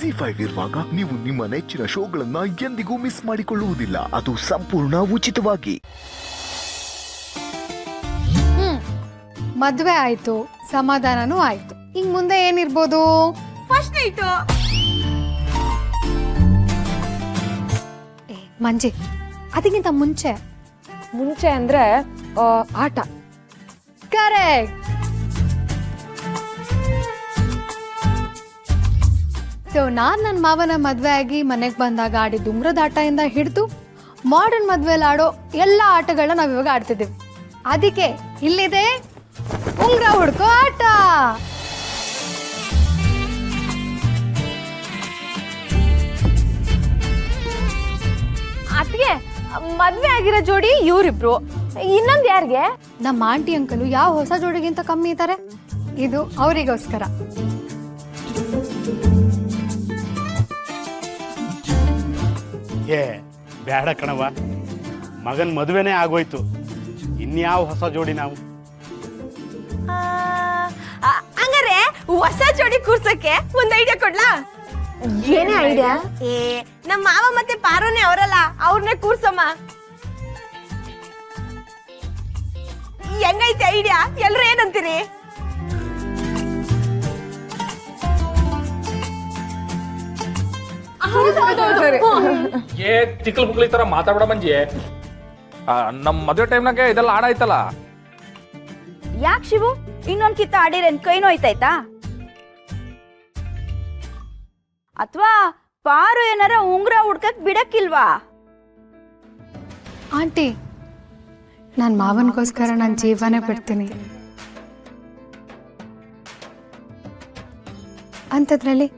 ZEE5 ಇರುವಾಗ ನೀವು ನಿಮ್ಮ ನೆಚ್ಚಿನ ಶೋಗಳನ್ನ ಎಂದಿಗೂ ಮಿಸ್ ಮಾಡಿಕೊಳ್ಳುವುದಿಲ್ಲ. ಅದು ಸಂಪೂರ್ಣ ಉಚಿತವಾಗಿ. ಮದ್ವೆ ಆಯ್ತು, ಸಮಾಧಾನನೂ ಆಯ್ತು. ಈಗ ಮುಂದೆ ಏನಿರ್ಬೋದು? First night. ಮಂಜಿ, ಅದಕ್ಕಿಂತ ಮುಂಚೆ ಅಂದ್ರೆ ಆಟ. ಕರೆಕ್ಟ್. ಸೊ ನಾನ್ ನನ್ನ ಮಾವನ ಮದ್ವೆ ಆಗಿ ಮನೆಗೆ ಬಂದಾಗ ಆಡಿದ ಉಂಗ್ರದ ಆಟದಿಂದ ಹಿಡಿದು ಮಾಡರ್ನ್ ಮದ್ವೆಲಿ ಆಡೋ ಎಲ್ಲ ಆಟಗಳನ್ನ ನಾವ್ ಇವಾಗ ಆಡ್ತಿದ್ದೀವಿ. ಅದಕ್ಕೆ ಇಲ್ಲಿದೆ ಉಂಗ್ರ ಹುಡ್ಕೋ ಆಟ. ಅದ್ಗೆ ಮದ್ವೆ ಆಗಿರೋ ಜೋಡಿ ಇವ್ರಿಬ್ರು, ಇನ್ನೊಂದ್ ಯಾರಿಗೆ? ನಮ್ಮ ಆಂಟಿ ಅಂಕಲು ಯಾವ ಹೊಸ ಜೋಡಿಗಿಂತ ಕಮ್ಮಿ ಇದ್ದಾರೆ. ಇದು ಅವರಿಗೋಸ್ಕರ. ಏ ಬೇಡ ಕಣವ, ಮಗನ್ ಮದುವೆನೇ ಆಗೋಯ್ತು, ಇನ್ಯಾವ ಹೊಸ ಜೋಡಿ ನಾವು? ಹಂಗಾರೆ ಹೊಸ ಜೋಡಿ ಕೂರ್ಸಕ್ಕೆ ಒಂದ್ ಐಡಿಯಾ ಕೊಡ್ಲಾ? ಏನೇ ಐಡಿಯಾ? ನಮ್ಮ ಮಾವ ಮತ್ತೆ ಪಾರೋನೆ ಅವರಲ್ಲ, ಅವ್ರನ್ನೇ ಕೂರ್ಸಮ್ಮ. ಹೆಂಗೈತೆ ಐಡಿಯಾ? ಎಲ್ರು ಏನಂತೀರಿ? ಏ ತಿಕ್ಲು ಬುಕ್ಲಿ ತರ ಮಾತಾಡ ಮಂಜಿ. ನಮ್ ಮದುವೆ ಟೈಮ್ನಾಗೆ ಇದೆಲ್ಲ ಆಡಾಯ್ತಲ್ಲ. ಯಾಕೆ ಶಿವು, ಇನ್ನೊಂದ್ ಕಿತ್ತ ಆಡಿರೇನ್ ಕೈ ನೋಯ್ತಾಯ್ತಾ? ಅಥವಾ ಪಾರು ಏನಾರ ಉಂಗ್ರ ಹುಡ್ಕಕ್ ಬಿಡಕ್ಕಿಲ್ವಾ? ಆಂಟಿ, ನಾನು ಮಾವನಿಗೋಸ್ಕರ ನನ್ನ ಜೀವನೇ ಬಿಡ್ತೀನಿ. ಅಂಥದ್ರಲ್ಲಿ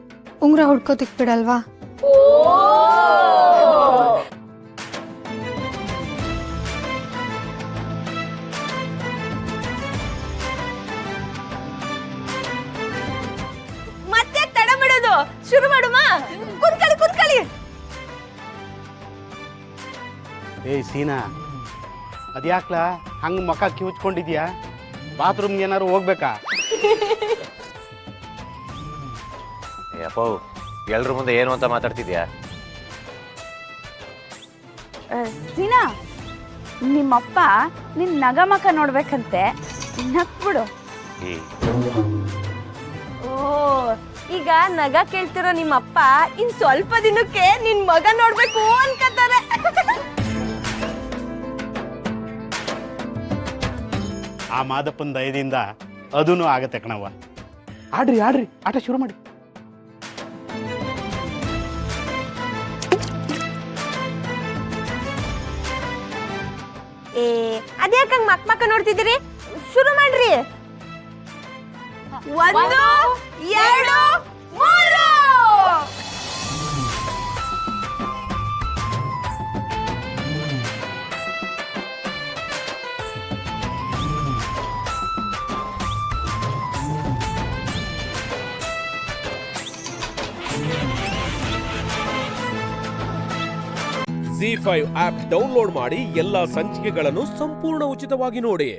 ಉಂಗ್ರ ಹುಡ್ಕೋತಿಕ್ ಬಿಡಲ್ವಾ? ಮತ್ತೆ ತಡ ಬಿಡೋದು, ಶುರು ಮಾಡುಮ. ಕುತ್ಕೊಳ್ಳಿ. ಏಯ್ ಸೀನಾ, ಅದ್ಯಾಕ್ಲಾ ಹಂಗ ಮಕ್ಕ ಕಿವುಚ್ಕೊಂಡಿದ್ಯಾ? ಬಾತ್ರೂಮ್ಗೆ ಏನಾರು ಹೋಗ್ಬೇಕಾ? ಅಪ್ಪ, ಎಲ್ರ ಮುಂದೆ ಏನು ಅಂತ ಮಾತಾಡ್ತಿದ್ಯಾ? ಸೀನಾ, ನಿಮ್ಮಪ್ಪ ನಿನ್ ನಗಮಕ ನೋಡ್ಬೇಕಂತೆ, ನಕ್ಬಿಡು. ಓ, ಈಗ ನಗ ಕೇಳ್ತಿರೋ ನಿಮ್ಮಪ್ಪ ಇನ್ ಸ್ವಲ್ಪ ದಿನಕ್ಕೆ ನಿನ್ ಮಗ ನೋಡ್ಬೇಕು ಅನ್ಕತಾರೆ. ಆ ಮಾದಪ್ಪನ ದಯದಿಂದ ಅದೂ ಆಗತ್ತೆ ಕಣವ್ವ. ಆಡ್ರಿ ಆಟ ಶುರು ಮಾಡಿ. ಅದ್ಯಾಕಂಗ್ ಮಕ್ಕ ನೋಡ್ತಿದ್ದೀರಿ? ಶುರು ಮಾಡ್ರಿ. 1 2 3. ZEE5 ಆಪ್ ಡೌನ್ಲೋಡ್ ಮಾಡಿ ಎಲ್ಲಾ ಸಂಚಿಕೆಗಳನ್ನು ಸಂಪೂರ್ಣ ಉಚಿತವಾಗಿ ನೋಡಿ.